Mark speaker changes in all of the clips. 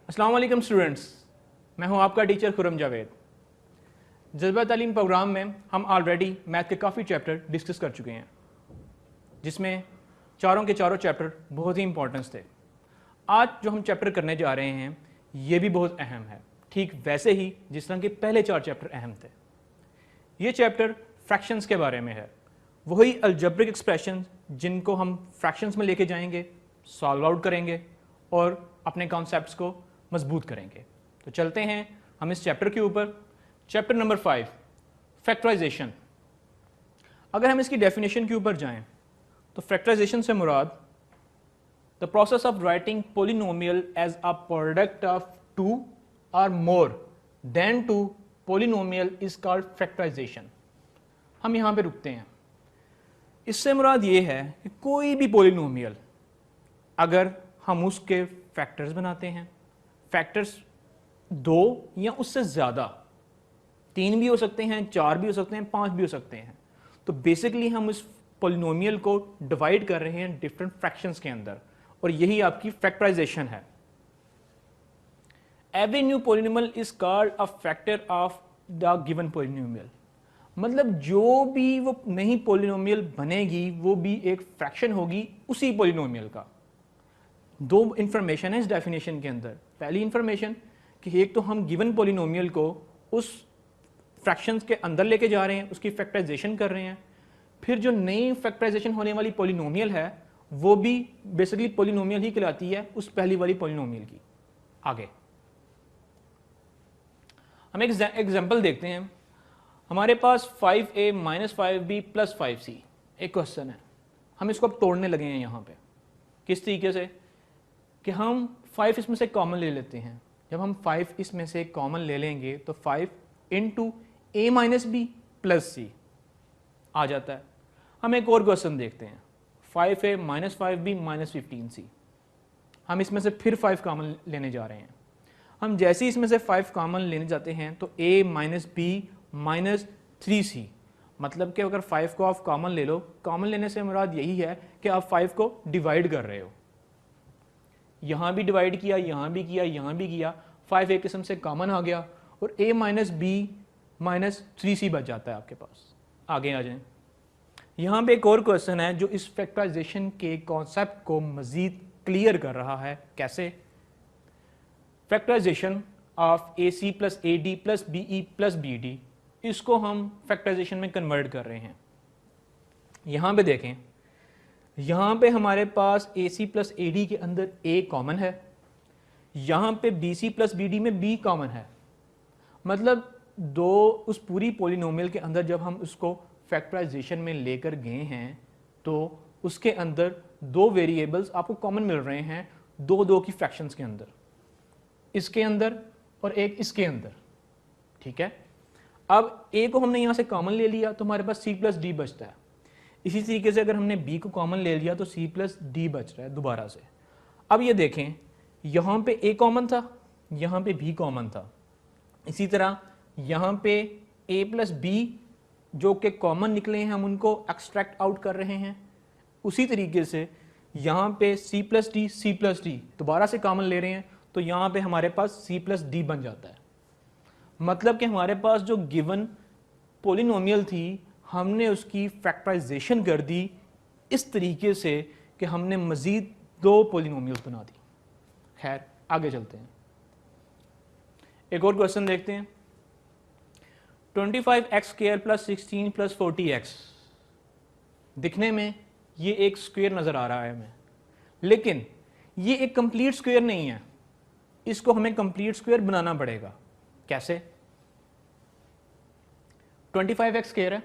Speaker 1: अस्सलाम वालेकुम स्टूडेंट्स, मैं हूं आपका टीचर खुरम जावेद। जज्बा तालीम प्रोग्राम में हम ऑलरेडी मैथ के काफ़ी चैप्टर डिस्कस कर चुके हैं, जिसमें चारों के चारों चैप्टर बहुत ही इंपॉर्टेंस थे। आज जो हम चैप्टर करने जा रहे हैं ये भी बहुत अहम है, ठीक वैसे ही जिस तरह के पहले चार चैप्टर अहम थे। ये चैप्टर फ्रैक्शंस के बारे में है, वही अलजेब्रिक एक्सप्रेशन जिनको हम फ्रैक्शंस में लेके जाएंगे, सॉल्व आउट करेंगे और अपने कॉन्सेप्ट्स को मजबूत करेंगे। तो चलते हैं हम इस चैप्टर के ऊपर। Chapter number 5, factorisation. अगर हम इसकी डेफिनेशन के ऊपर जाएं तो फैक्टराइजेशन से मुराद the process of writing polynomial as a product of two or more than two polynomial is called factorization. हम यहाँ पे रुकते हैं। इससे मुराद ये है कि कोई भी पोलिनोमियल अगर हम उसके फैक्टर्स बनाते हैं, फैक्टर्स 2 या उससे ज़्यादा, 3 भी हो सकते हैं, 4 भी हो सकते हैं, 5 भी हो सकते हैं, तो बेसिकली हम इस पोलिनोमियल को डिवाइड कर रहे हैं डिफरेंट फ्रैक्शंस के अंदर, और यही आपकी फैक्टराइजेशन है। Every new polynomial is called a factor of the given polynomial. मतलब जो भी वो नई पोलिनोमियल बनेगी वो भी एक फ्रैक्शन होगी उसी पोलिनोमियल का। दो इंफॉर्मेशन है इस डेफिनेशन के अंदर। पहली इंफॉर्मेशन कि एक तो हम गिवन पोलिनोमियल को उस फ्रैक्शंस के अंदर लेके जा रहे हैं, उसकी फैक्टराइजेशन कर रहे हैं। फिर जो नई फैक्टराइजेशन होने वाली पोलिनोमियल है वो भी बेसिकली पोलिनोमियल ही कहलाती है उस पहली वाली पोलिनोमियल की। आगे हम एक एग्जांपल देखते हैं। हमारे पास 5a - 5b + 5c एक क्वेश्चन है। हम इसको अब तोड़ने लगे हैं यहाँ पे। किस तरीके से कि हम 5 इसमें से कॉमन ले लेते हैं। जब हम 5 इसमें से कॉमन ले लेंगे तो 5 × a - b + c आ जाता है। हम एक और क्वेश्चन देखते हैं, 5a - 5b - 15c। हम इसमें से फिर 5 कॉमन लेने जा रहे हैं। हम जैसे ही इसमें से 5 कॉमन लेने जाते हैं तो a - b - 3c, मतलब कि अगर 5 को आप कॉमन ले लो, कॉमन लेने से मुराद यही है कि आप 5 को डिवाइड कर रहे हो। यहाँ भी डिवाइड किया, यहाँ भी किया, यहाँ भी किया, 5 एक किस्म से कॉमन आ गया और a - b - 3c बच जाता है आपके पास। आगे आ जाएं। यहाँ पे एक और क्वेश्चन है जो इस फैक्टराइजेशन के कॉन्सेप्ट को मजीद क्लियर कर रहा है। कैसे? Factorisation of ac + ad + be + bd, इसको हम फैक्टराइजेशन में कन्वर्ट कर रहे हैं। यहाँ पे देखें, यहाँ पे हमारे पास ac + ad के अंदर a कॉमन है, यहाँ पे bc + bd में b कॉमन है। मतलब दो उस पूरी पोलिनोमियल के अंदर जब हम उसको फैक्टराइजेशन में लेकर गए हैं तो उसके अंदर दो वेरिएबल्स आपको कॉमन मिल रहे हैं, दो की फ्रैक्शंस के अंदर, इसके अंदर और एक इसके अंदर। ठीक है, अब a को हमने यहाँ से कॉमन ले लिया तो हमारे पास c + d बचता है। इसी तरीके से अगर हमने b को कॉमन ले लिया तो c + d बच रहा है दोबारा से। अब ये देखें, यहाँ पे a कॉमन था, यहाँ पे b कॉमन था। इसी तरह यहाँ पे a + b जो कि कॉमन निकले हैं हम उनको एक्सट्रैक्ट आउट कर रहे हैं। उसी तरीके से यहाँ पे c + d दोबारा से कॉमन ले रहे हैं तो यहाँ पे हमारे पास c + d बन जाता है। मतलब कि हमारे पास जो गिवन पोलिनोमियल थी हमने उसकी फैक्टराइजेशन कर दी इस तरीके से कि हमने मज़ीद 2 पोलिनोमियल्स बना दी। खैर आगे चलते हैं, एक और क्वेश्चन देखते हैं। 25x² + 16 + 40x, दिखने में ये एक स्क्वायर नज़र आ रहा है हमें, लेकिन ये एक कंप्लीट स्क्वायर नहीं है। इसको हमें कंप्लीट स्क्वायर बनाना पड़ेगा। कैसे? 25x² है,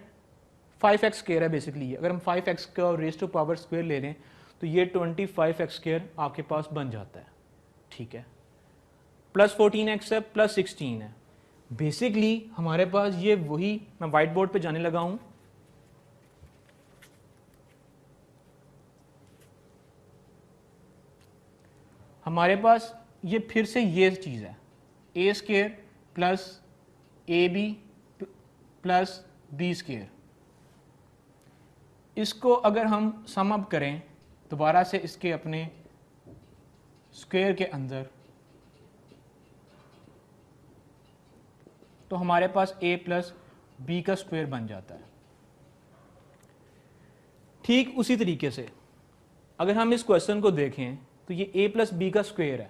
Speaker 1: 5x² है बेसिकली। अगर हम 5x का रेज़ टू पावर स्क्वायर ले लें तो ये 25x² आपके पास बन जाता है। ठीक है, + 14x है, + 16 है। बेसिकली हमारे पास ये वही, मैं वाइट बोर्ड पे जाने लगा हूं। हमारे पास ये फिर से ये चीज़ है, a² + ab + b²। इसको अगर हम सम अप करें दोबारा से इसके अपने स्क्वायर के अंदर तो हमारे पास a प्लस बी का स्क्वायर बन जाता है। ठीक उसी तरीके से अगर हम इस क्वेश्चन को देखें तो ये a प्लस बी का स्क्वायर है।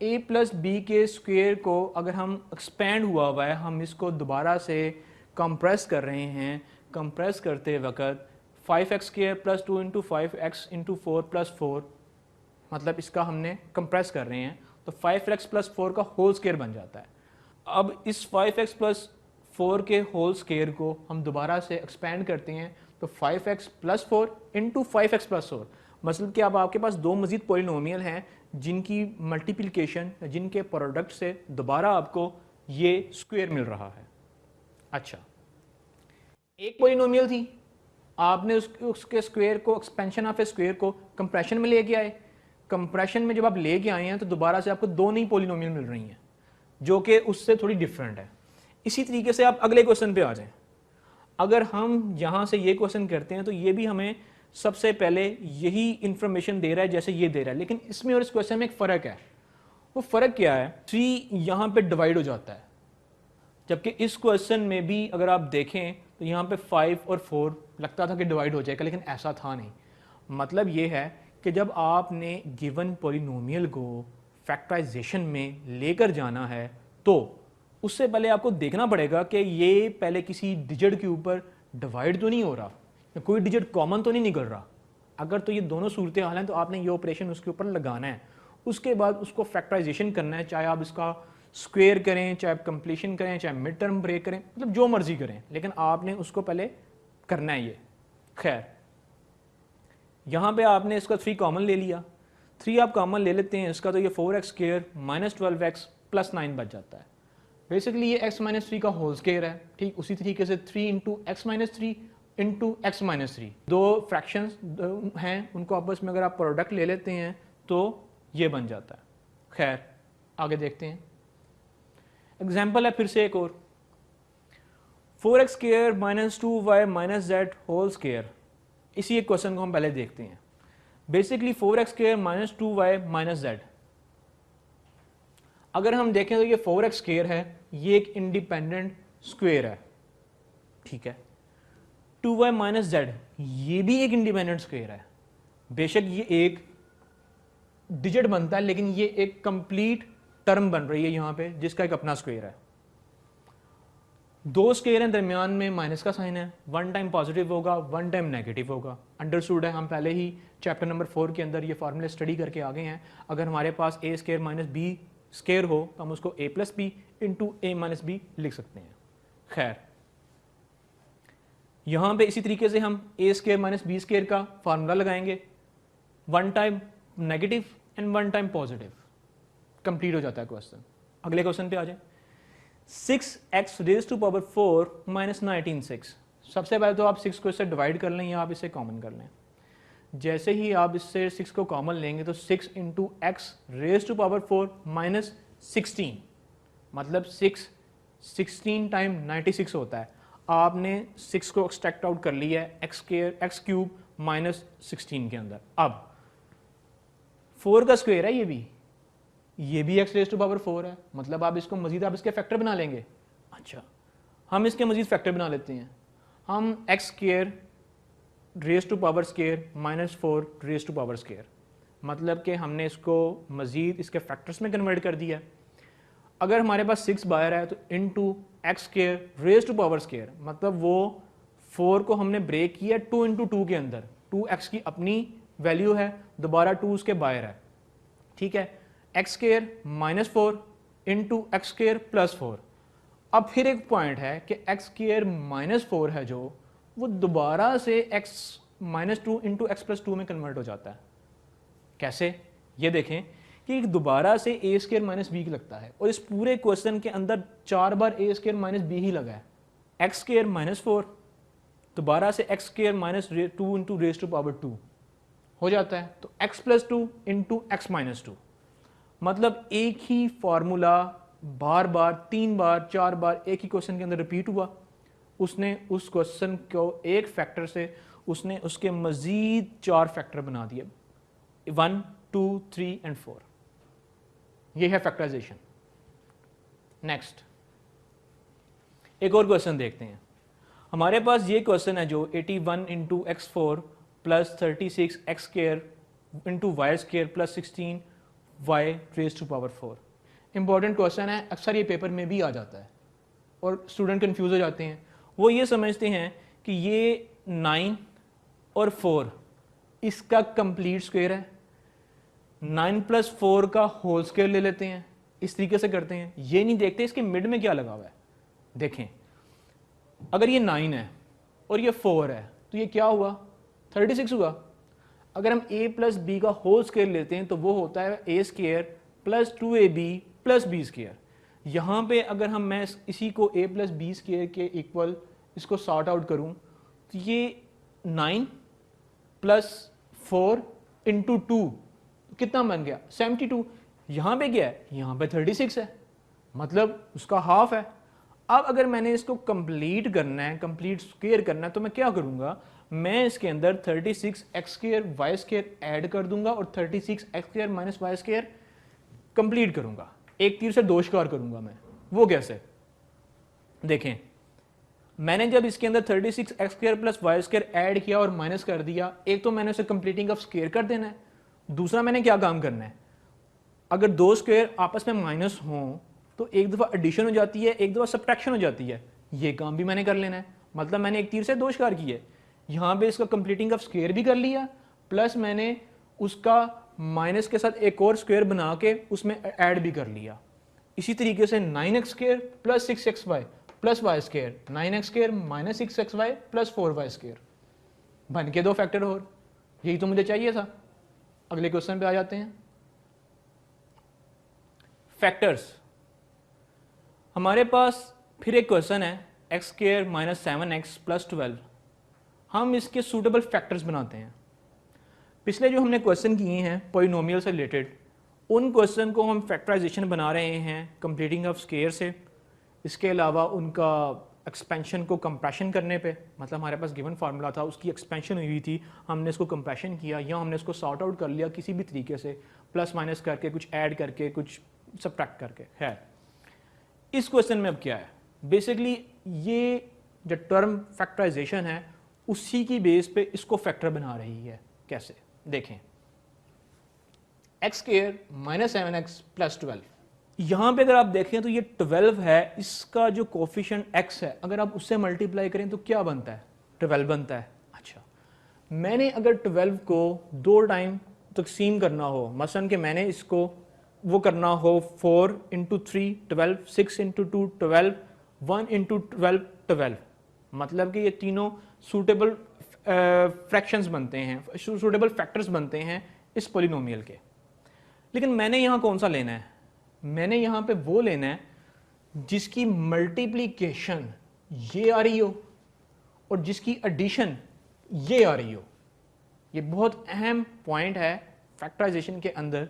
Speaker 1: a प्लस बी के स्क्वायर को अगर हम एक्सपेंड हुआ है, हम इसको दोबारा से कंप्रेस कर रहे हैं। कंप्रेस करते वक्त 5x square plus 2 into 5x into 4 plus 4, मतलब इसका हमने कंप्रेस कर रहे हैं, तो 5x प्लस 4 का होल स्क्वायर बन जाता है। अब इस 5x प्लस 4 के होल स्क्वायर को हम दोबारा से एक्सपेंड करते हैं, तो 5x plus 4 into 5x plus 4, मतलब कि अब आपके पास दो मजीद पॉलिनोमियल हैं जिनकी मल्टीप्लिकेशन, जिनके प्रोडक्ट से दोबारा आपको ये स्क्वायर मिल रहा है। अच्छा, एक पॉलिनोमियल थी, आपने उसके स्क्वायर को, एक्सपेंशन ऑफ ए स्क्वायर को कंप्रेशन में लेके आए। कंप्रेशन में जब आप लेके आए हैं तो दोबारा से आपको दो नई पॉलिनोमियल मिल रही हैं जो कि उससे थोड़ी डिफरेंट है। इसी तरीके से आप अगले क्वेश्चन पे आ जाएं। अगर हम यहाँ से ये क्वेश्चन करते हैं तो ये भी हमें सबसे पहले यही इंफॉर्मेशन दे रहा है जैसे ये दे रहा है, लेकिन इसमें और इस क्वेश्चन में एक फ़र्क है। वो फ़र्क क्या है? 3 यहाँ पे डिवाइड हो जाता है, जबकि इस क्वेश्चन में भी अगर आप देखें तो यहाँ पे 5 और 4 लगता था कि डिवाइड हो जाएगा, लेकिन ऐसा था नहीं। मतलब ये है कि जब आपने गिवन पॉलिनोमियल को फैक्टराइजेशन में लेकर जाना है तो उससे पहले आपको देखना पड़ेगा कि ये पहले किसी डिजिट के ऊपर डिवाइड तो नहीं हो रहा, कोई डिजिट कॉमन तो नहीं निकल रहा। अगर तो ये दोनों सूरत हाल हैं तो आपने ये ऑपरेशन उसके ऊपर लगाना है। उसके बाद उसको फैक्टराइजेशन करना है, चाहे आप इसका स्क्वायर करें, चाहे आप कंप्लीशन करें, चाहे मिड टर्म ब्रेक करें, मतलब जो मर्जी करें, लेकिन आपने उसको पहले करना है ये। खैर, यहाँ पे आपने इसका 3 कॉमन ले लिया। 3 आप कॉमन ले लेते हैं इसका, तो ये 4x square minus 12x plus 9 बच जाता है। बेसिकली ये x माइनस 3 का होल स्क्वायर है। ठीक उसी तरीके से 3 into X minus 3 into X minus 3, दो फ्रैक्शंस हैं, उनको आपस में अगर आप प्रोडक्ट ले लेते हैं तो ये बन जाता है। खैर, आगे देखते हैं। एग्जाम्पल है फिर से एक और, 4x square minus 2y minus Z whole square. इसी एक क्वेश्चन को हम पहले देखते हैं। Basically 4x square minus 2y minus Z, अगर हम देखें तो ये 4x स्क्वायर है, ये एक इंडिपेंडेंट स्क्वायर है, ठीक है। 2y माइनस जेड, ये भी एक इंडिपेंडेंट स्क्वायर है। बेशक ये एक डिजिट बनता है, लेकिन ये एक कंप्लीट टर्म बन रही है यहाँ पे जिसका एक अपना स्क्वायर है। दो स्क्वायर हैं, दरमियान में माइनस का साइन है, वन टाइम पॉजिटिव होगा, वन टाइम नेगेटिव होगा। अंडरस्टूड है, हम पहले ही चैप्टर नंबर 4 के अंदर ये फॉर्मूले स्टडी करके आ गए हैं। अगर हमारे पास a square minus B square हो तो हम उसको a plus B into A minus B लिख सकते हैं। खैर, यहाँ पे इसी तरीके से हम a square minus B square का फार्मूला लगाएंगे, one time negative and one time positive, complete हो जाता है क्वेश्चन। अगले क्वेश्चन पे आ जाए। 6x raise to power 4 minus 19 6। सबसे पहले तो आप 6 को इससे डिवाइड कर लें या आप इसे कॉमन कर लें। जैसे ही आप इससे 6 को कॉमन लेंगे तो 6 into X raise to power 4 minus 16, मतलब 6 16 टाइम 96 होता है। आपने 6 को एक्सट्रैक्ट आउट कर लिया है एक्स क्यूब माइनस 16 के अंदर। अब 4 का स्क्वायर है ये भी x रेज टू पावर 4 है, मतलब आप इसको मजीद आप इसके फैक्टर बना लेंगे। अच्छा, हम इसके मजीद फैक्टर बना लेते हैं। हम X square raise to power square minus 4 raise to power square, मतलब कि हमने इसको मजीद इसके फैक्टर्स में कन्वर्ट कर दिया। अगर हमारे पास 6 बाहर है तो into X square raise to power square, मतलब वो 4 को हमने ब्रेक किया 2 इंटू 2 के अंदर। 2x की अपनी वैल्यू है, दोबारा 2 उसके बाहर है, ठीक है। X square minus 4 into x square plus 4। अब फिर एक पॉइंट है कि एक्स स्क्वायर माइनस 4 है जो, वो दोबारा से x minus 2 into x plus 2 में कन्वर्ट हो जाता है। कैसे? ये देखें कि दोबारा से ए स्क्वायर माइनस बी लगता है, और इस पूरे क्वेश्चन के अंदर 4 बार ए स्क्वायर माइनस बी ही लगा है। एक्स स्क्वायर माइनस 4, दोबारा से X square minus 2 into raise to power 2 हो जाता है, तो x plus 2 into X minus 2, मतलब एक ही फॉर्मूला बार बार 3 बार 4 बार एक ही क्वेश्चन के अंदर रिपीट हुआ। उसने उस क्वेश्चन को एक फैक्टर से उसने उसके मजीद 4 फैक्टर बना दिए, 1 2 3 एंड 4। ये है फैक्टराइजेशन। नेक्स्ट, एक और क्वेश्चन देखते हैं। हमारे पास ये क्वेश्चन है जो 81 into X four plus 36 X square into Y square plus 16 Y raise to power 4। Important question है, अक्सर ये पेपर में भी आ जाता है और स्टूडेंट कंफ्यूज हो जाते हैं। वो ये समझते हैं कि ये 9 और 4 इसका कंप्लीट स्क्वायर है, 9 प्लस 4 का होल स्क्वायर ले लेते हैं, इस तरीके से करते हैं। ये नहीं देखते इसके मिड में क्या लगा हुआ है। देखें, अगर ये 9 है और ये 4 है तो ये क्या हुआ, 36 हुआ। अगर हम a प्लस बी का होल स्क्वायर लेते हैं तो वो होता है a square plus 2ab plus B square. यहाँ पे अगर मैं इसी को a प्लस बी स्क्वायर के इक्वल इसको सॉर्ट आउट करूँ तो ये 9 प्लस 4 इंटू 2 कितना बन गया, 72। यहाँ पे क्या है, यहाँ पे 36 है, मतलब उसका हाफ है। अब अगर मैंने इसको कंप्लीट करना है, कंप्लीट स्क्वायर करना है, तो मैं क्या करूँगा, मैं इसके अंदर 36 X square Y square add कर दूंगा और 36 X square minus Y square complete करूंगा। एक तीर से दो शिकार करूंगा मैं। वो कैसे, देखें, मैंने जब इसके अंदर 36 X square plus Y square add किया और माइनस कर दिया, एक तो मैंने उसे कंप्लीटिंग ऑफ स्क्वायर कर देना है, दूसरा मैंने क्या काम करना है, अगर दो स्क्वायर आपस में माइनस हों तो एक दफ़ा एडिशन हो जाती है, एक दफ़ा सब्ट्रैक्शन हो जाती है। ये काम भी मैंने कर लेना है, मतलब मैंने एक तीर से दो शिकार किए। यहाँ पे इसका कंप्लीटिंग ऑफ स्क्वायर भी कर लिया, प्लस मैंने उसका माइनस के साथ एक और स्क्वायर बना के उसमें ऐड भी कर लिया। इसी तरीके से 9x square plus 6xy plus Y square, 9x square minus 6xy plus 4y square बन के दो फैक्टर और, यही तो मुझे चाहिए था। अगले क्वेश्चन पे आ जाते हैं। फैक्टर्स, हमारे पास फिर एक क्वेश्चन है X square minus 7x plus 12। हम इसके सूटेबल फैक्टर्स बनाते हैं। पिछले जो हमने क्वेश्चन किए हैं पॉलिनोमियल से रिलेटेड, उन क्वेश्चन को हम फैक्टराइजेशन बना रहे हैं कंप्लीटिंग ऑफ स्क्वायर से। इसके अलावा उनका एक्सपेंशन को कंप्रेशन करने पे, मतलब हमारे पास गिवन फार्मूला था, उसकी एक्सपेंशन हुई थी, हमने इसको कंप्रेशन किया या हमने इसको सॉर्ट आउट कर लिया किसी भी तरीके से, प्लस माइनस करके, कुछ ऐड करके, कुछ सब्ट्रैक्ट करके है। इस क्वेश्चन में अब क्या है, बेसिकली ये जो टर्म फैक्टराइजेशन है उसी की बेस पे इसको फैक्टर बना रही है। कैसे, देखें, x square minus 7x plus 12, यहाँ पे अगर आप देखें तो ये 12 है, इसका जो कोफिशिएंट x है अगर आप उससे मल्टीप्लाई करें तो क्या बनता है, 12 बनता है। अच्छा, मैंने अगर 12 को दो टाइम तकसीम करना हो, मसलन कि मैंने इसको वो करना हो 4 इंटू 3 12, 6 इंटू 2 12, 1 इंटू 12 12, मतलब कि ये तीनों सूटेबल फ्रैक्शंस बनते हैं, सूटेबल फैक्टर्स बनते हैं इस पॉलिनोमियल के। लेकिन मैंने यहाँ कौन सा लेना है, मैंने यहाँ पे वो लेना है जिसकी मल्टीप्लिकेशन ये आ रही हो और जिसकी एडिशन ये आ रही हो। ये बहुत अहम पॉइंट है फैक्टराइजेशन के अंदर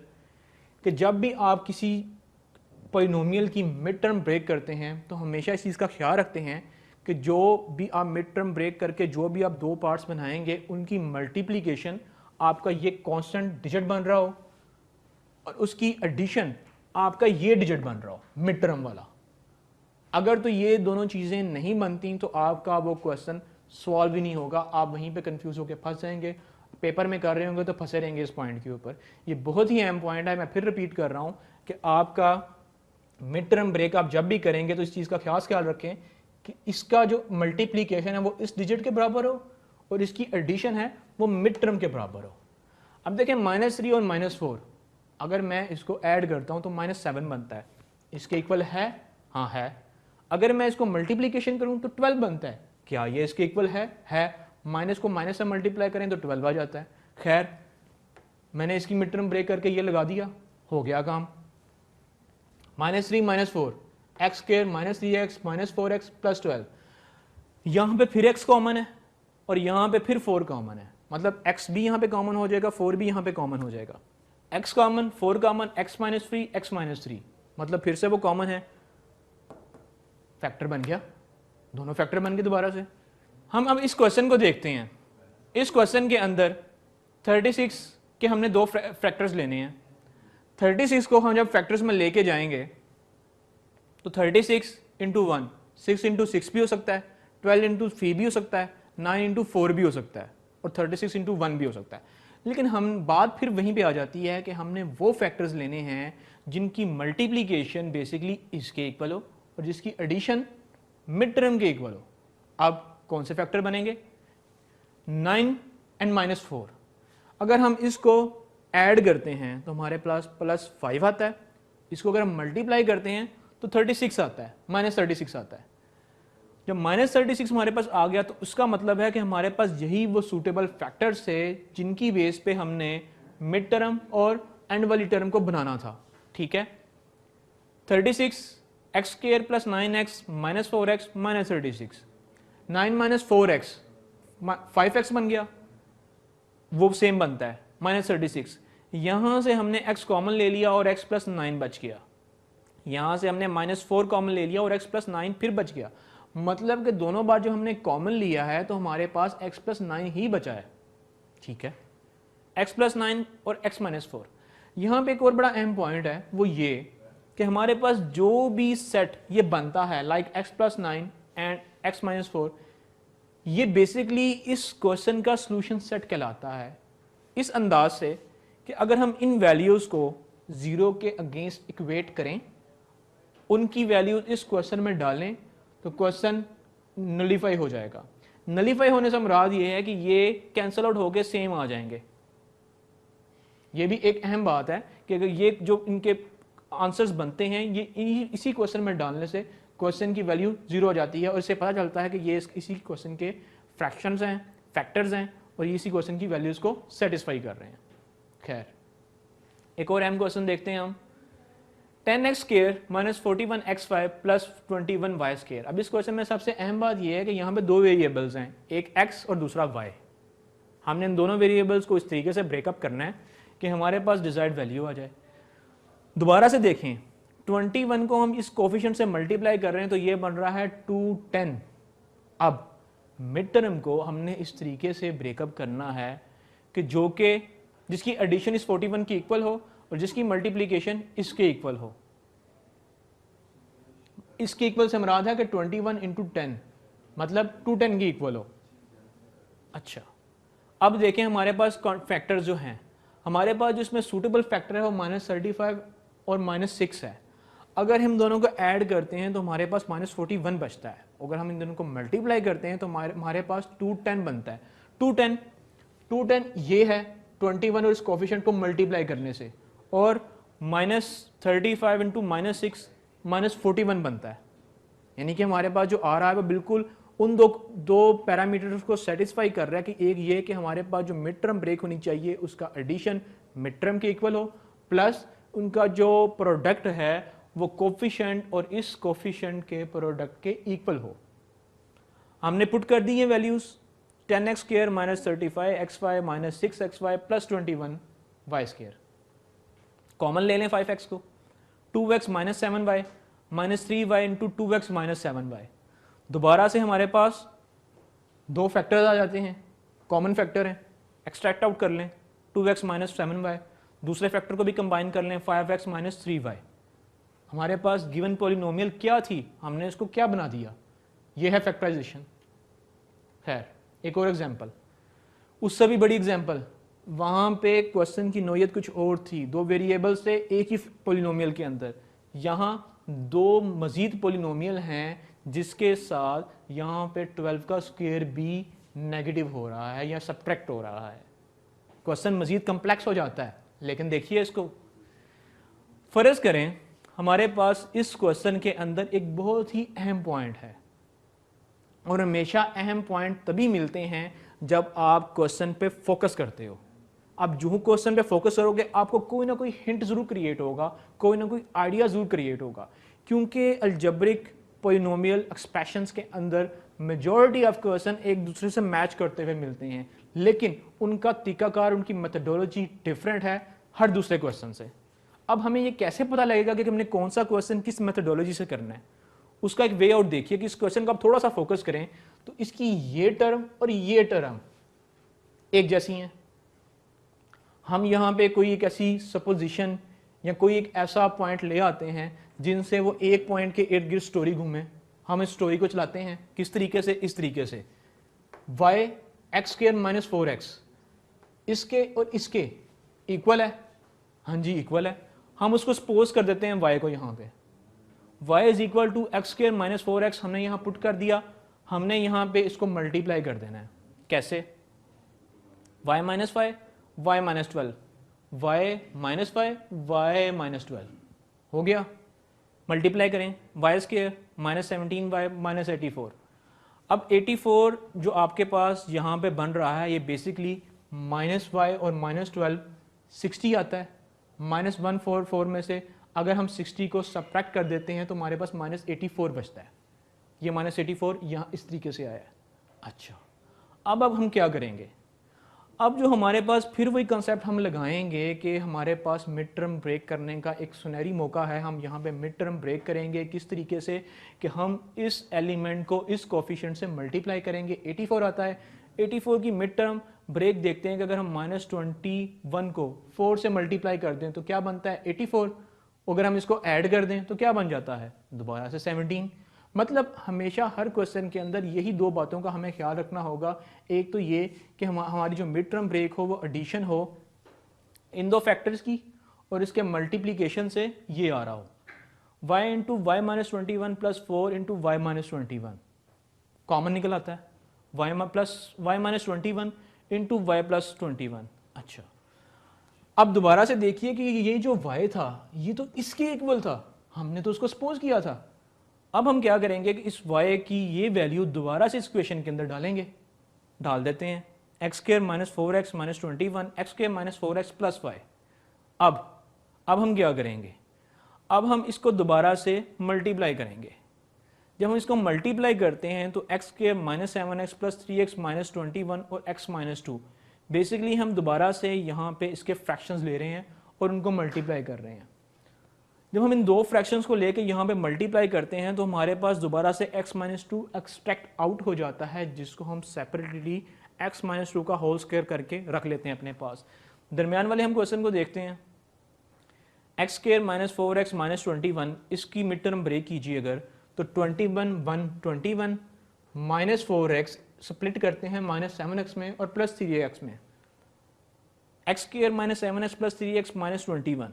Speaker 1: कि जब भी आप किसी पॉलिनोमियल की मिड टर्म ब्रेक करते हैं तो हमेशा इस चीज़ का ख्याल रखते हैं कि जो भी आप मिड टर्म ब्रेक करके जो भी आप दो पार्ट्स बनाएंगे उनकी मल्टीप्लिकेशन आपका ये कांस्टेंट डिजिट बन रहा हो और उसकी एडिशन आपका ये डिजिट बन रहा हो मिड टर्म वाला। अगर तो ये दोनों चीज़ें नहीं बनती तो आपका वो क्वेश्चन सॉल्व ही नहीं होगा, आप वहीं पे कंफ्यूज होकर फंस जाएंगे, पेपर में कर रहे होंगे तो फंसे रहेंगे इस पॉइंट के ऊपर। ये बहुत ही अहम पॉइंट है, मैं फिर रिपीट कर रहा हूँ कि आपका मिड टर्म ब्रेक आप जब भी करेंगे तो इस चीज़ का खास ख्याल रखें कि इसका जो मल्टीप्लीकेशन है वो इस डिजिट के बराबर हो और इसकी एडिशन है वो मिड टर्म के बराबर हो। अब देखें -3 और -4, अगर मैं इसको ऐड करता हूँ तो -7 बनता है, इसके इक्वल है, हाँ है। अगर मैं इसको मल्टीप्लीकेशन करूँ तो 12 बनता है, क्या ये इसके इक्वल है। माइनस को माइनस से मल्टीप्लाई करें तो 12 आ जाता है। खैर, मैंने इसकी मिड टर्म ब्रेक करके ये लगा दिया, हो गया काम। -3 -4 x square -3x -4x plus 12, यहाँ पे फिर x कॉमन है और यहाँ पे फिर 4 कॉमन है, मतलब x भी यहाँ पे कॉमन हो जाएगा, 4 भी यहाँ पे कॉमन हो जाएगा। x common, 4 common, x -3 x -3, मतलब फिर से वो कॉमन है, फैक्टर बन गया, दोनों फैक्टर बन गए दोबारा से। हम अब इस क्वेश्चन को देखते हैं। इस क्वेश्चन के अंदर 36 के हमने दो फैक्टर्स लेने हैं। 36 को हम जब फैक्टर्स में लेके जाएंगे तो 36 इंटू 1 6 इंटू 6 भी हो सकता है, 12 इंटू 3 भी हो सकता है, 9 इंटू 4 भी हो सकता है, और 36 इंटू 1 भी हो सकता है। लेकिन हम बात फिर वहीं पे आ जाती है कि हमने वो फैक्टर्स लेने हैं जिनकी मल्टीप्लीकेशन बेसिकली इसके इक्वल हो और जिसकी एडिशन मिड टर्म के इक्वल हो। अब कौन से फैक्टर बनेंगे? 9 एंड -4। अगर हम इसको ऐड करते हैं तो हमारे पास +5 आता है। इसको अगर हम मल्टीप्लाई करते हैं तो 36 आता है, -36 आता है। जब -36 हमारे पास आ गया तो उसका मतलब है कि हमारे पास यही वो सूटेबल फैक्टर्स है जिनकी बेस पे हमने मिड टर्म और एंड वाली टर्म को बनाना था। ठीक है, 36 x square plus 9x minus 4x minus 36, 9 - 4x 5x बन गया, वो सेम बनता है -36। यहां से हमने x कॉमन ले लिया और x + 9 बच गया। यहां से हमने -4 कॉमन ले लिया और x + 9 फिर बच गया। मतलब कि दोनों बार जो हमने कॉमन लिया है तो हमारे पास x + 9 ही बचा है। ठीक है, x + 9 और x - 4। यहां पे एक और बड़ा अहम पॉइंट है, वो ये कि हमारे पास जो भी सेट ये बनता है लाइक x + 9 एंड x - 4, ये बेसिकली इस क्वेश्चन का सॉल्यूशन सेट कहलाता है इस अंदाज से कि अगर हम इन वैल्यूज को 0 के अगेंस्ट इक्वेट करें, उनकी वैल्यूज इस क्वेश्चन में डालें तो क्वेश्चन नलीफाई हो जाएगा। नलीफाई होने से मुराद ये है कि ये कैंसल आउट होकर सेम आ जाएंगे। ये भी एक अहम बात है कि अगर ये जो इनके आंसर्स बनते हैं ये इसी क्वेश्चन में डालने से क्वेश्चन की वैल्यू 0 हो जाती है और इससे पता चलता है कि ये इसी क्वेश्चन के फ्रैक्शंस हैं, फैक्टर्स हैं और इसी क्वेश्चन की वैल्यूज को सेटिस्फाई कर रहे हैं। खैर, एक और अहम क्वेश्चन देखते हैं हम। 10x square minus 41x5 plus 21y square. अब इस क्वेश्चन में सबसे अहम बात यह है कि यहाँ पे दो वेरिएबल्स हैं, एक x और दूसरा y। हमने इन दोनों वेरिएबल्स को इस तरीके से ब्रेकअप करना है कि हमारे पास डिजायर्ड वैल्यू आ जाए। दोबारा से देखें, 21 को हम इस कोफिशिएंट से मल्टीप्लाई कर रहे हैं तो ये बन रहा है 210। अब मिड टर्म को हमने इस तरीके से ब्रेकअप करना है कि जो कि जिसकी एडिशन इस 41 की इक्वल हो और जिसकी मल्टीप्लीकेशन इसके इक्वल हो। इसके इक्वल से मुराद है कि 21 × 10 मतलब 210 की इक्वल हो। अच्छा, अब देखें हमारे पास फैक्टर्स जो हैं, हमारे पास जिसमें सूटेबल फैक्टर है वो -35 और -6 है। अगर हम दोनों को ऐड करते हैं तो हमारे पास -41 बचता है। अगर हम इन दोनों को मल्टीप्लाई करते हैं तो हमारे पास 210 बनता है। 210 ये है 21 और इस कोफिशिएंट को मल्टीप्लाई करने से, और -35 × -6 -41 बनता है। यानी कि हमारे पास जो आ रहा है वो बिल्कुल उन दो पैरामीटर्स को सेटिस्फाई कर रहा है कि एक ये कि हमारे पास जो मिड टर्म ब्रेक होनी चाहिए उसका एडिशन मिड टर्म के इक्वल हो, प्लस उनका जो प्रोडक्ट है वो कोफिशिएंट और इस कोफिशिएंट के प्रोडक्ट के इक्वल हो। हमने पुट कर दी है values 10x square -35xy -6xy plus 21y square. Common ले लें 5x को, 2x -7y -3y into 2x -7y। दोबारा से हमारे पास दो फैक्टर्स आ जाते हैं, कॉमन फैक्टर हैं, एक्सट्रैक्ट आउट कर लें 2x -7y। दूसरे फैक्टर को भी कंबाइन कर लें 5x -3y। हमारे पास गिवन पॉलिनोमियल क्या थी, हमने इसको क्या बना दिया, ये है फैक्टराइजेशन। खैर, एक और एग्जांपल, उससे भी बड़ी एग्जांपल। वहाँ पे क्वेश्चन की नोयत कुछ और थी, दो वेरिएबल्स थे एक ही पॉलिनोमियल के अंदर। यहाँ दो मजीद पॉलिनोमियल हैं जिसके साथ यहाँ पे 12 का स्क्वायर भी नेगेटिव हो रहा है या सब्ट्रैक्ट हो रहा है। क्वेश्चन मजीद कम्प्लेक्स हो जाता है। लेकिन देखिए इसको, फर्ज करें हमारे पास इस क्वेश्चन के अंदर एक बहुत ही अहम पॉइंट है, और हमेशा अहम पॉइंट तभी मिलते हैं जब आप क्वेश्चन पे फोकस करते हो। आप जो क्वेश्चन पे फोकस करोगे आपको कोई ना कोई हिंट जरूर क्रिएट होगा, कोई ना कोई आइडिया जरूर क्रिएट होगा, क्योंकि अलजेब्रिक पॉलिनोमियल एक्सप्रेशंस के अंदर मेजॉरिटी ऑफ क्वेश्चन एक दूसरे से मैच करते हुए मिलते हैं, लेकिन उनका तरीकाकार, उनकी मेथडोलॉजी डिफरेंट है हर दूसरे क्वेश्चन से। अब हमें ये कैसे पता लगेगा कि हमने कौन सा क्वेश्चन किस मेथडोलॉजी से करना है? उसका एक वे आउट देखिए कि इस क्वेश्चन को आप थोड़ा सा फोकस करें तो इसकी ये टर्म और ये टर्म एक जैसी हैं। हम यहाँ पे कोई एक ऐसी सपोजिशन या कोई एक ऐसा पॉइंट ले आते हैं जिनसे वो एक पॉइंट के इर्द गिर्द स्टोरी घूमे, हम इस स्टोरी को चलाते हैं किस तरीके से, इस तरीके से y x square minus 4x इसके और इसके इक्वल है, हाँ जी इक्वल है। हम उसको सपोज कर देते हैं y को, यहाँ पे y is equal to X square minus 4x हमने यहाँ पुट कर दिया, हमने यहाँ पे इसको मल्टीप्लाई कर देना है। कैसे? y minus 5 y minus 12 y minus 5 y minus 12 हो गया। मल्टीप्लाई करें y square minus 17y minus 84। अब 84 जो आपके पास यहाँ पे बन रहा है ये बेसिकली माइनस y और माइनस 12 60 आता है। माइनस 144 में से अगर हम 60 को सब्ट्रैक्ट कर देते हैं तो हमारे पास माइनस 84 बचता है। ये माइनस 84 यहाँ इस तरीके से आया है। अच्छा, अब हम क्या करेंगे? अब जो हमारे पास फिर वही कंसेप्ट हम लगाएंगे कि हमारे पास मिड टर्म ब्रेक करने का एक सुनहरी मौका है। हम यहाँ पे मिड टर्म ब्रेक करेंगे किस तरीके से कि हम इस एलिमेंट को इस कोफिशिएंट से मल्टीप्लाई करेंगे। 84 आता है, 84 की मिड टर्म ब्रेक देखते हैं कि अगर हम माइनस 21 को 4 से मल्टीप्लाई कर दें तो क्या बनता है 84। अगर हम इसको ऐड कर दें तो क्या बन जाता है दोबारा से 17। मतलब हमेशा हर क्वेश्चन के अंदर यही दो बातों का हमें ख्याल रखना होगा। एक तो ये कि हमारी जो मिड टर्म ब्रेक हो वो एडिशन हो इन दो फैक्टर्स की और इसके मल्टीप्लीकेशन से ये आ रहा हो y into Y minus 21 plus 4 into Y minus 21 common निकल आता है y plus Y minus 21 into Y plus 21। अच्छा, अब दोबारा से देखिए कि ये जो y था ये तो इसके इक्वल था, हमने तो उसको सपोज किया था। अब हम क्या करेंगे कि इस y की ये वैल्यू दोबारा से इस इक्वेशन के अंदर डालेंगे। डाल देते हैं x square minus 4x minus 21 x square minus 4x plus y। अब हम क्या करेंगे? अब हम इसको दोबारा से मल्टीप्लाई करेंगे। जब हम इसको मल्टीप्लाई करते हैं तो x square minus 7x plus 3x minus 21 और x माइनस 2 बेसिकली हम दोबारा से यहाँ पे इसके फ्रैक्शंस ले रहे हैं और उनको मल्टीप्लाई कर रहे हैं। जब हम इन दो फ्रैक्शंस को लेके यहाँ पे मल्टीप्लाई करते हैं तो हमारे पास दोबारा से x माइनस 2 एक्सट्रैक्ट आउट हो जाता है, जिसको हम सेपरेटली x माइनस 2 का होल स्क्वायर करके रख लेते हैं अपने पास। दरमियान वाले हम क्वेश्चन को देखते हैं। X square minus 4x minus 21 इसकी मिड टर्म ब्रेक कीजिए अगर तो 21 माइनस 4x स्प्लिट करते हैं माइनस 7x में और प्लस 3x में। X square minus 7x plus 3x minus 21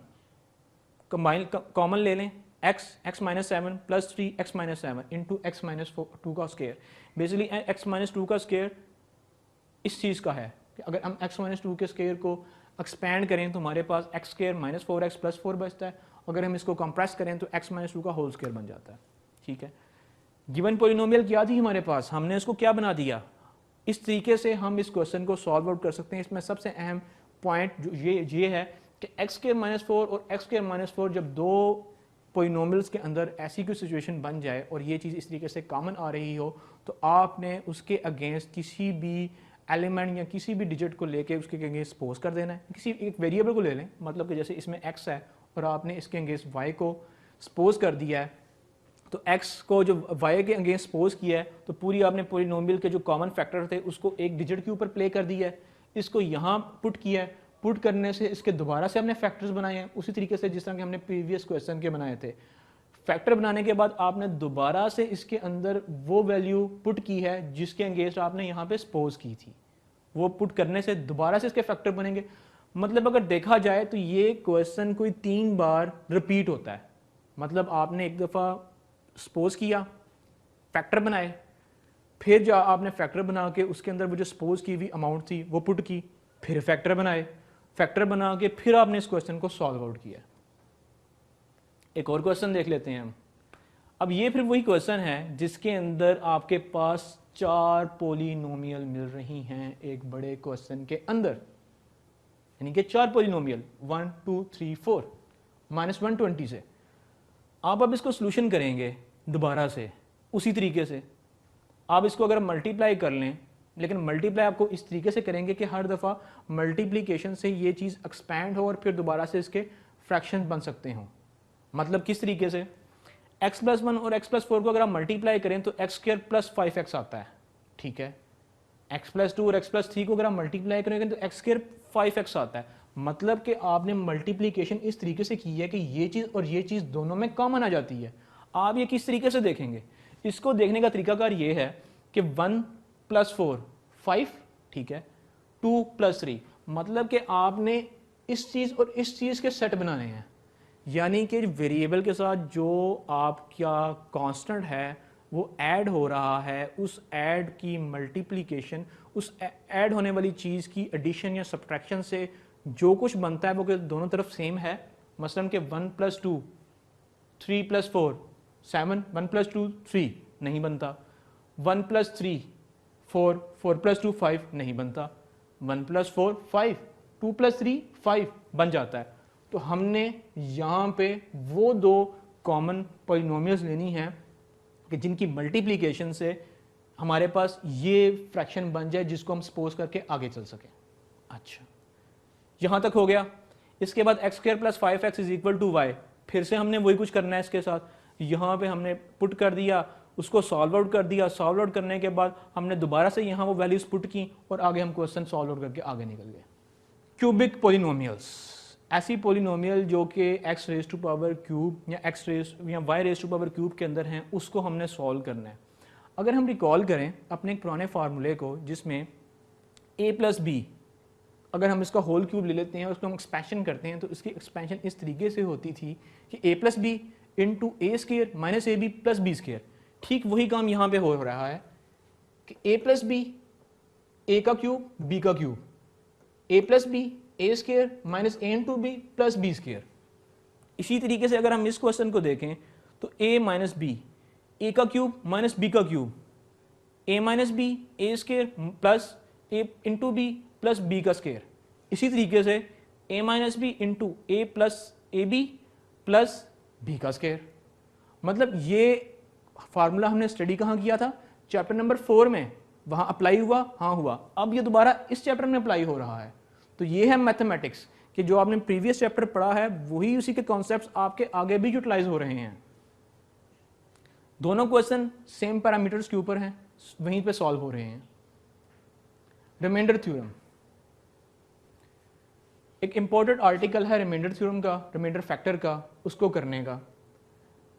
Speaker 1: combine common ले लें x minus 7 plus 3x minus 7 into X minus 2 का स्क्वायर। बेसिकली x माइनस 2 का स्क्वायर इस चीज़ का है कि अगर हम x माइनस 2 के स्क्वायर को एक्सपैंड करें तो हमारे पास x square minus 4x plus 4 बचता है। अगर हम इसको कंप्रेस करें तो x माइनस 2 का होल स्क्वायर बन जाता है। ठीक है, गिवन पॉलिनोमियल क्या थी हमारे पास, हमने इसको क्या बना दिया। इस तरीके से हम इस क्वेश्चन को सॉल्व आउट कर सकते हैं। इसमें सबसे अहम पॉइंट जो ये है कि एक्स स्क्वायर माइनस 4 और एक्स स्क्वायर माइनस 4 जब दो पॉलिनोमियल्स के अंदर ऐसी कोई सिचुएशन बन जाए और ये चीज़ इस तरीके से कॉमन आ रही हो तो आपने उसके अगेंस्ट किसी भी एलिमेंट या किसी भी डिजिट को लेके उसके अगेंस्ट सपोज कर देना है। किसी एक वेरिएबल को ले लें, मतलब कि जैसे इसमें x है और आपने इसके अगेंस्ट y को सपोज कर दिया है तो x को जो y के अगेंस्ट सपोज किया है तो पूरी आपने पॉलिनोमियल के जो कॉमन फैक्टर थे उसको एक डिजिट के ऊपर प्ले कर दिया है। इसको यहाँ पुट किया है, पुट करने से इसके दोबारा से हमने फैक्टर्स बनाए हैं उसी तरीके से जिस तरह के हमने प्रीवियस क्वेश्चन के बनाए थे। फैक्टर बनाने के बाद आपने दोबारा से इसके अंदर वो वैल्यू पुट की है जिसके अगेंस्ट आपने यहाँ पे सपोज की थी। वो पुट करने से दोबारा से इसके फैक्टर बनेंगे। मतलब अगर देखा जाए तो ये क्वेश्चन कोई 3 बार रिपीट होता है। मतलब आपने एक दफ़ा सपोज किया, फैक्टर बनाए, फिर जो आपने फैक्टर बना के उसके अंदर वो जो सपोज की हुई अमाउंट थी वो पुट की, फिर फैक्टर बनाए, फैक्टर बना के फिर आपने इस क्वेश्चन को सॉल्व आउट किया। एक और क्वेश्चन देख लेते हैं हम। अब ये फिर वही क्वेश्चन है जिसके अंदर आपके पास 4 पॉलिनोमियल मिल रही हैं एक बड़े क्वेश्चन के अंदर, यानी कि 4 पॉलिनोमियल 1 2 3 4 माइनस 120 से। आप अब इसको सोल्यूशन करेंगे दोबारा से उसी तरीके से। आप इसको अगर मल्टीप्लाई कर लें, लेकिन मल्टीप्लाई आपको इस तरीके से करेंगे कि हर दफ़ा मल्टीप्लिकेशन से ये चीज़ एक्सपैंड हो और फिर दोबारा से इसके फ्रैक्शन बन सकते हों। मतलब किस तरीके से, x प्लस 1 और x प्लस 4 को अगर आप मल्टीप्लाई करें तो एक्स स्क्वायर प्लस 5x आता है। ठीक है, x प्लस 2 और x प्लस 3 को अगर आप मल्टीप्लाई करेंगे तो एक्स स्क्वायर 5x आता है। मतलब कि आपने मल्टीप्लिकेशन इस तरीके से की है कि ये चीज़ और ये चीज़ दोनों में कॉमन आ जाती है। आप ये किस तरीके से देखेंगे, इसको देखने का तरीकाकार ये है कि 1 + 4 5, ठीक है, 2 + 3, मतलब कि आपने इस चीज़ और इस चीज़ के सेट बनाने हैं, यानी कि वेरिएबल के साथ जो आपका कांस्टेंट है वो ऐड हो रहा है, उस ऐड की मल्टीप्लिकेशन, उस ऐड होने वाली चीज़ की एडिशन या सब्ट्रैक्शन से जो कुछ बनता है वो दोनों तरफ सेम है। मसलन कि 1 + 2 3 + 4 7, 1 + 2 3 नहीं बनता, 1 + 3 4, 4 + 2 5 नहीं बनता, 1 + 4 5, 2 + 3 5 बन जाता है। तो हमने यहाँ पे वो दो कॉमन पॉलिनोमियल्स लेनी है कि जिनकी मल्टीप्लिकेशन से हमारे पास ये फ्रैक्शन बन जाए जिसको हम सपोज करके आगे चल सकें। अच्छा, यहाँ तक हो गया। इसके बाद x² + 5x = y, फिर से हमने वही कुछ करना है इसके साथ। यहाँ पे हमने पुट कर दिया, उसको सॉल्व आउट कर दिया, सॉल्व आउट करने के बाद हमने दोबारा से यहाँ वो वैल्यूज पुट की और आगे हम क्वेश्चन सॉल्व आउट करके आगे निकल गए। क्यूबिक पॉलिनोमियल्स, ऐसी पॉलिनोमियल जो कि x³ या y³ के अंदर हैं, उसको हमने सॉल्व करना है। अगर हम रिकॉल करें अपने एक पुराने फार्मूले को जिसमें a + b, अगर हम इसका होल क्यूब ले लेते हैं और उसको हम एक्सपेंशन करते हैं तो इसकी एक्सपेंशन इस तरीके से होती थी कि a + b × a² - ab + b²। ठीक वही काम यहाँ पे हो रहा है कि a + b a³ b³, a + b a² - a × b + b²। इसी तरीके से अगर हम इस क्वेश्चन को देखें तो a - b a³ - b³, a - b a² + a × b + b²। इसी तरीके से a - b × a + ab + b²। मतलब ये फार्मूला हमने स्टडी कहाँ किया था? चैप्टर नंबर 4 में। वहाँ अप्लाई हुआ? हाँ हुआ। अब ये दोबारा इस चैप्टर में अप्लाई हो रहा है। तो ये है मैथमेटिक्स कि जो आपने प्रीवियस चैप्टर पढ़ा है वही उसी के कॉन्सेप्ट्स आपके आगे भी यूटिलाइज हो रहे हैं। दोनों क्वेश्चन सेम पैरामीटर्स के ऊपर हैं, वहीं पे सॉल्व हो रहे हैं। रिमाइंडर थ्योरम एक इंपॉर्टेंट आर्टिकल है रिमाइंडर थ्योरम का, रिमाइंडर फैक्टर का, उसको करने का।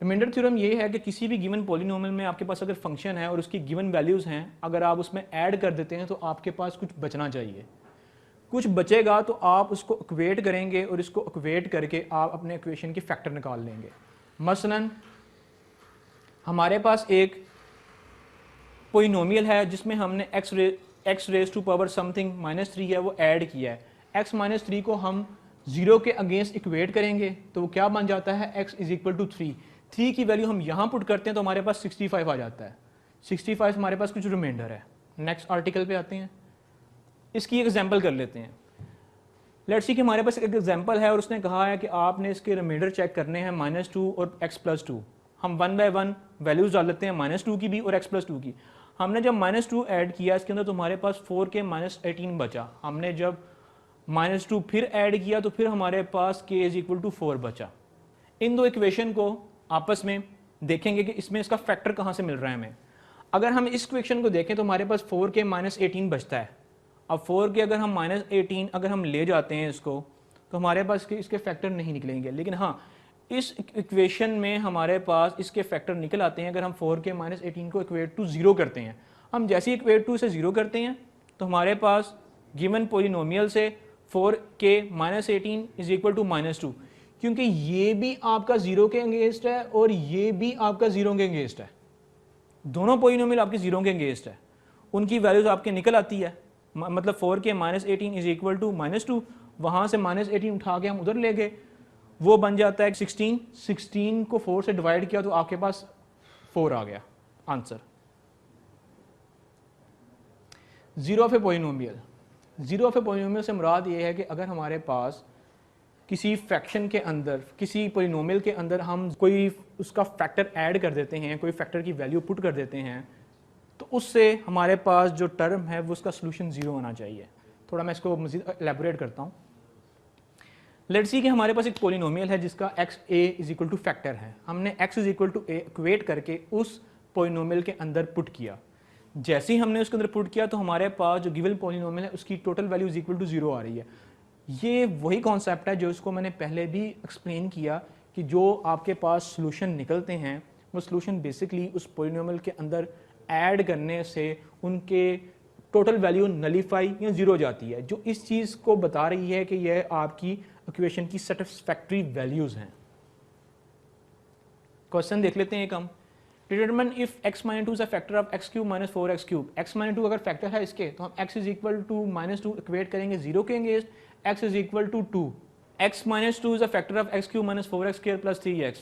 Speaker 1: रिमाइंडर थ्योरम ये है कि किसी भी गिवन पॉलिनोमियल में आपके पास अगर फंक्शन है और उसकी गिवन वैल्यूज़ हैं, अगर आप उसमें ऐड कर देते हैं तो आपके पास कुछ बचना चाहिए। कुछ बचेगा तो आप उसको इक्वेट करेंगे और इसको इक्वेट करके आप अपने इक्वेशन की फैक्टर निकाल लेंगे। मसलन हमारे पास एक पॉलिनोमियल है जिसमें हमने x⁻³ समथिंग -3 है वो ऐड किया है। x - 3 को हम 0 के अगेंस्ट इक्वेट करेंगे तो वो क्या बन जाता है? x = 3। 3 की वैल्यू हम यहाँ पुट करते हैं तो हमारे पास 65 आ जाता है। 65 हमारे पास कुछ रिमाइंडर है। नेक्स्ट आर्टिकल पे आते हैं, इसकी एक एग्जांपल कर लेते हैं। लेट्स सी कि हमारे पास एक एग्जांपल है और उसने कहा है कि आपने इसके रिमाइंडर चेक करने हैं -2 और x + 2। हम 1 बाय 1 वैल्यूज डाल लेते हैं -2 की भी और x + 2 की। हमने जब -2 ऐड किया इसके अंदर तो हमारे पास 4k - 18 बचा। हमने जब -2 फिर ऐड किया तो फिर हमारे पास k = 4 बचा। इन दो इक्वेशन को आपस में देखेंगे कि इसमें इसका फैक्टर कहाँ से मिल रहा है हमें। अगर हम इस इक्वेशन को देखें तो हमारे पास 4k - 18 बचता है। अब 4k अगर हम -18 अगर हम ले जाते हैं इसको तो हमारे पास इसके फैक्टर नहीं निकलेंगे। लेकिन हाँ, इस इक्वेशन में हमारे पास इसके फैक्टर निकल आते हैं अगर हम 4k - 18 को इक्वेट टू 0 करते हैं। हम जैसे ही इक्वेट टू से 0 करते हैं तो हमारे पास गिवन पॉलिनोमियल से 4k - 18 = -2, क्योंकि ये भी आपका 0 के अगेंस्ट है और ये भी आपका 0 के अगेंस्ट है। दोनों पॉलिनोमियल आपके 0 के अगेंस्ट है, उनकी वैल्यूज आपके निकल आती है। मतलब 4k - 18 = -2, वहाँ से -18 उठा के हम उधर ले गए, वो बन जाता है 16। 16 को 4 से डिवाइड किया तो आपके पास 4 आ गया answer. Zero of a polynomial, zero of a polynomial से मुराद ये है कि अगर हमारे पास किसी फ्रैक्शन के अंदर, किसी पॉलिनोमियल के अंदर हम कोई उसका फैक्टर ऐड कर देते हैं, कोई फैक्टर की वैल्यू पुट कर देते हैं, तो उससे हमारे पास जो टर्म है वो उसका सोल्यूशन 0 होना चाहिए। थोड़ा मैं इसको मज़ीद एलैबोरेट करता हूँ। लेट्स सी कि हमारे पास एक पॉलिनोमियल है जिसका x a = फैक्टर है। हमने x = a इक्वेट करके उस पॉलिनोमियल के अंदर पुट किया। जैसे ही हमने उसके अंदर पुट किया तो हमारे पास जो गिवन पॉलिनोमियल है उसकी टोटल वैल्यू = 0 आ रही है। ये वही कॉन्सेप्ट है जो इसको मैंने पहले भी एक्सप्लेन किया कि जो आपके पास सॉल्यूशन निकलते हैं वो सोल्यूशन बेसिकली उस पोलिनोमियल के अंदर ऐड करने से उनके टोटल वैल्यू नलीफाई या ज़ीरो हो जाती है, जो इस चीज़ को बता रही है कि यह आपकी इक्वेशन की सेटिस्फैक्ट्री वैल्यूज़ हैं। क्वेश्चन देख लेते हैं एक हम। Determine if x minus 2 is a factor of x cube minus 4x cube. x minus 2 अगर फैक्टर है इसके तो हम x is equal to minus 2 equate करेंगे 0 के against, x is equal to 2। x minus 2 is a factor of x cube minus 4x square plus 3x।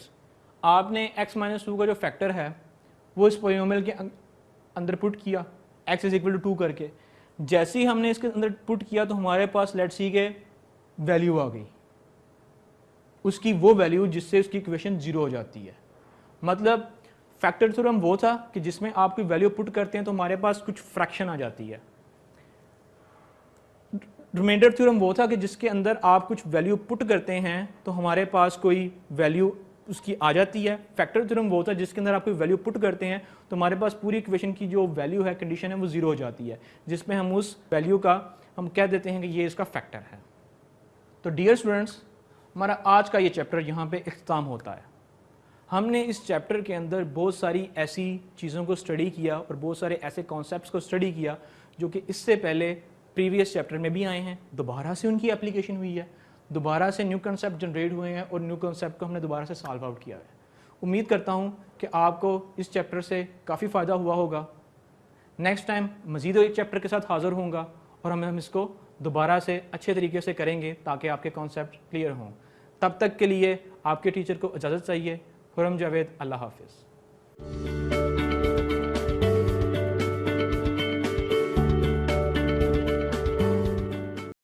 Speaker 1: आपने x minus 2 का जो फैक्टर है वो इस पोलिनोमियल के अंदर पुट किया x इज इक्वल टू 2 करके। जैसे ही हमने इसके अंदर पुट किया तो हमारे पास लेट्स सी के वैल्यू आ गई, उसकी वो वैल्यू जिससे उसकी इक्वेशन 0 हो जाती है। मतलब फैक्टर थ्योरम वो था कि जिसमें आप कोई वैल्यू पुट करते हैं तो हमारे पास कुछ फ्रैक्शन आ जाती है। रिमाइंडर थ्योरम वो था कि जिसके अंदर आप कुछ वैल्यू पुट करते हैं तो हमारे पास कोई वैल्यू उसकी आ जाती है। फैक्टर थ्योरम वो था जिसके अंदर आप कोई वैल्यू पुट करते हैं तो हमारे पास पूरी इक्वेशन की जो वैल्यू है, कंडीशन है, वो 0 हो जाती है, जिसमें हम उस वैल्यू का हम कह देते हैं कि ये इसका फैक्टर है। तो डियर स्टूडेंट्स, हमारा आज का ये चैप्टर यहाँ पे इख्तिताम होता है। हमने इस चैप्टर के अंदर बहुत सारी ऐसी चीज़ों को स्टडी किया और बहुत सारे ऐसे कॉन्सेप्ट्स को स्टडी किया जो कि इससे पहले प्रीवियस चैप्टर में भी आए हैं, दोबारा से उनकी एप्लीकेशन हुई है, दोबारा से न्यू कॉन्सेप्ट जनरेट हुए हैं और न्यू कॉन्सेप्ट को हमने दोबारा से सॉल्व आउट किया है। उम्मीद करता हूँ कि आपको इस चैप्टर से काफ़ी फ़ायदा हुआ होगा। नेक्स्ट टाइम मज़ीद एक चैप्टर के साथ हाज़िर होऊंगा और हम इसको दोबारा से अच्छे तरीके से करेंगे ताकि आपके कॉन्सेप्ट क्लियर हों। तब तक के लिए आपके टीचर को इजाज़त चाहिए। खुरम जावेद, अल्लाह हाफिज़।